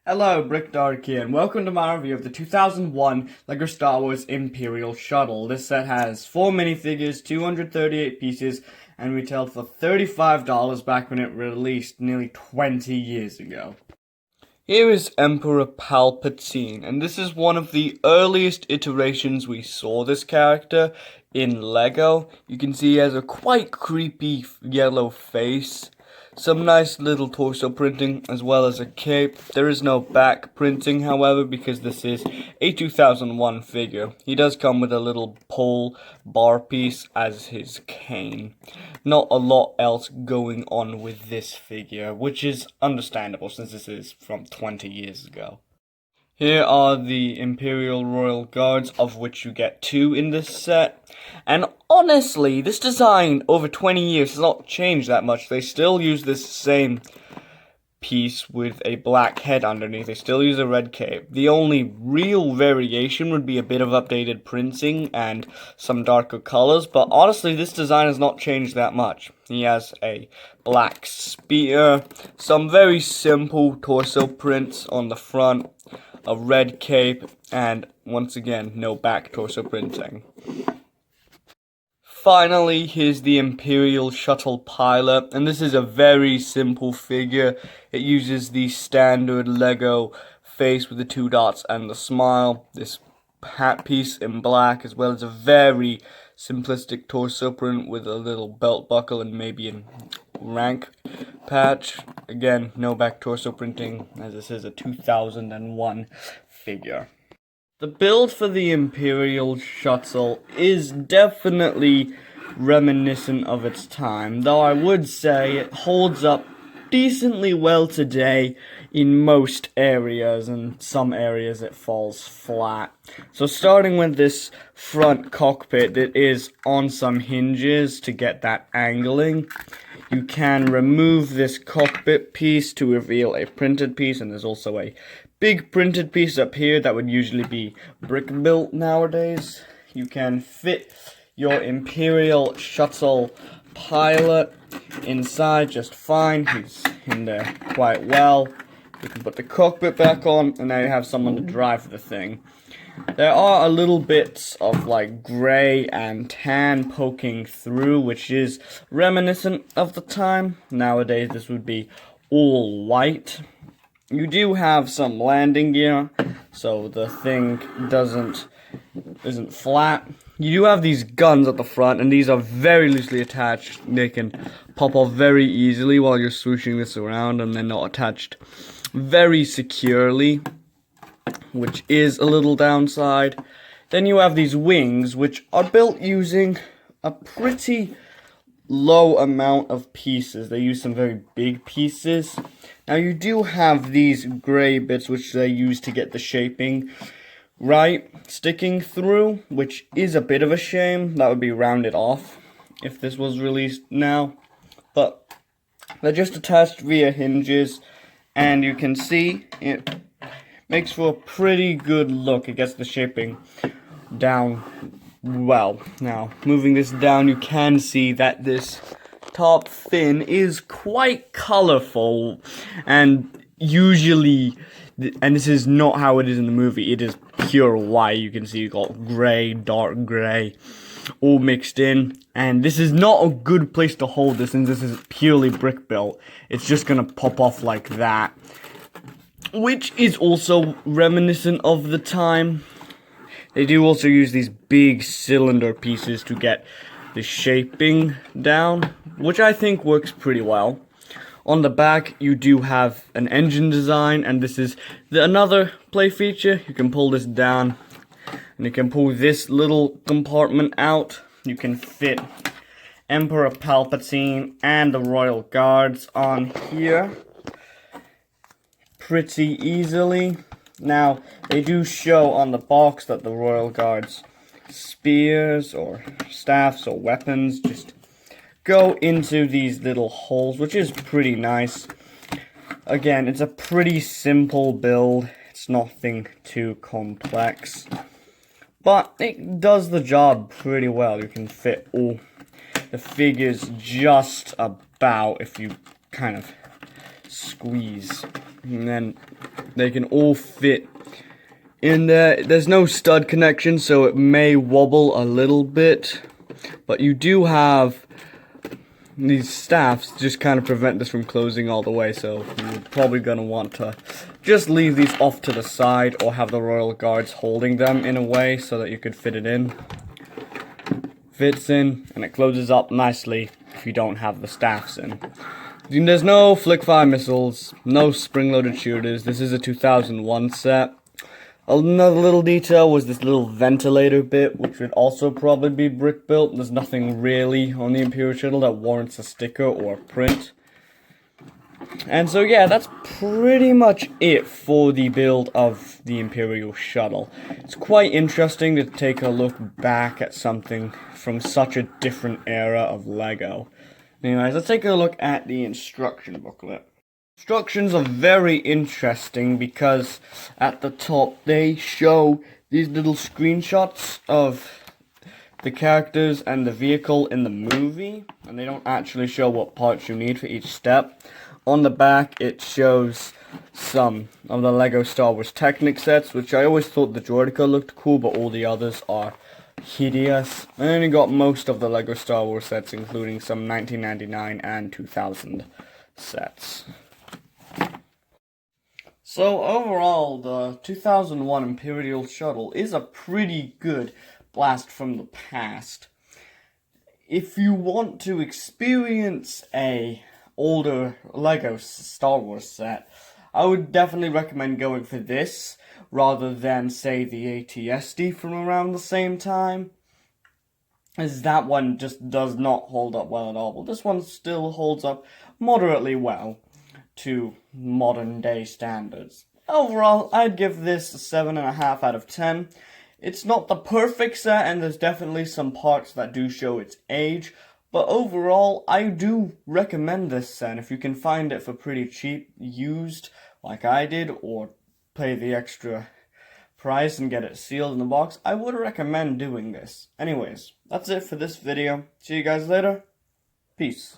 Hello, Brickdark here, and welcome to my review of the 2001 LEGO Star Wars Imperial Shuttle. This set has 4 minifigures, 238 pieces, and retailed for $35 back when it released nearly 20 years ago. Here is Emperor Palpatine, and this is one of the earliest iterations we saw this character in LEGO. You can see he has a quite creepy yellow face. Some nice little torso printing as well as a cape. There is no back printing, however, because this is a 2001 figure. He does come with a little pole bar piece as his cane. Not a lot else going on with this figure, which is understandable since this is from 20 years ago. Here are the Imperial Royal Guards, of which you get 2 in this set. And honestly, this design over 20 years has not changed that much. They still use this same piece with a black head underneath. They still use a red cape. The only real variation would be a bit of updated printing and some darker colors, but honestly, this design has not changed that much. He has a black spear, some very simple torso prints on the front, a red cape, and once again, no back torso printing. Finally, here's the Imperial Shuttle pilot, and this is a very simple figure. It uses the standard LEGO face with the 2 dots and the smile, this hat piece in black, as well as a very simplistic torso print with a little belt buckle and maybe a rank patch. Again, no back torso printing, as this is a 2001 figure. The build for the Imperial Shuttle is definitely reminiscent of its time, though I would say it holds up decently well today in most areas, and some areas it falls flat. So starting with this front cockpit that is on some hinges to get that angling, you can remove this cockpit piece to reveal a printed piece, and there's also a big printed piece up here that would usually be brick built nowadays. You can fit your Imperial Shuttle pilot inside just fine. He's in there quite well. You can put the cockpit back on, and now you have someone to drive the thing. There are a little bits of like grey and tan poking through, which is reminiscent of the time. Nowadays this would be all white. You do have some landing gear, so the thing isn't flat. You do have these guns at the front, and these are very loosely attached. They can pop off very easily while you're swooshing this around, and they're not attached very securely, which is a little downside. Then you have these wings, which are built using a pretty low amount of pieces. They use some very big pieces. Now you do have these gray bits which they use to get the shaping right, sticking through, which is a bit of a shame. That would be rounded off if this was released now. But they're just attached via hinges, and you can see it makes for a pretty good look. It gets the shaping down well. Now, moving this down, you can see that this top fin is quite colorful, and usually, and this is not how it is in the movie, it is pure white. You can see you got gray, dark gray, all mixed in, and this is not a good place to hold this, since this is purely brick built. It's just gonna pop off like that, which is also reminiscent of the time. They do also use these big cylinder pieces to get the shaping down, which I think works pretty well. On the back, you do have an engine design, and this is another play feature. You can pull this down, and you can pull this little compartment out. You can fit Emperor Palpatine and the Royal Guards on here pretty easily. Now, they do show on the box that the Royal Guards' spears or staffs or weapons just go into these little holes, which is pretty nice. Again, it's a pretty simple build. It's nothing too complex, but it does the job pretty well. You can fit all the figures just about if you kind of squeeze. And then they can all fit in there. There's no stud connection, so it may wobble a little bit. But you do have these staffs to just kind of prevent this from closing all the way, so you're probably going to want to just leave these off to the side or have the Royal Guards holding them in a way so that you could fit it in. Fits in, and it closes up nicely if you don't have the staffs in. There's no flick-fire missiles, no spring-loaded shooters. This is a 2001 set. Another little detail was this little ventilator bit, which would also probably be brick built. There's nothing really on the Imperial Shuttle that warrants a sticker or a print. And so yeah, that's pretty much it for the build of the Imperial Shuttle. It's quite interesting to take a look back at something from such a different era of LEGO. Anyways, let's take a look at the instruction booklet. Instructions are very interesting because at the top they show these little screenshots of the characters and the vehicle in the movie, and they don't actually show what parts you need for each step. On the back it shows some of the LEGO Star Wars Technic sets, which I always thought the Droideka looked cool, but all the others are hideous. I only got most of the LEGO Star Wars sets, including some 1999 and 2000 sets. So overall, the 2001 Imperial Shuttle is a pretty good blast from the past. If you want to experience a older LEGO Star Wars set, I would definitely recommend going for this rather than, say, the AT-ST from around the same time, as that one just does not hold up well at all. But this one still holds up moderately well to modern day standards. Overall, I'd give this a 7.5 out of 10. It's not the perfect set, and there's definitely some parts that do show its age, but overall, I do recommend this set. If you can find it for pretty cheap, used, like I did, or pay the extra price and get it sealed in the box, I would recommend doing this. Anyways, that's it for this video. See you guys later. Peace.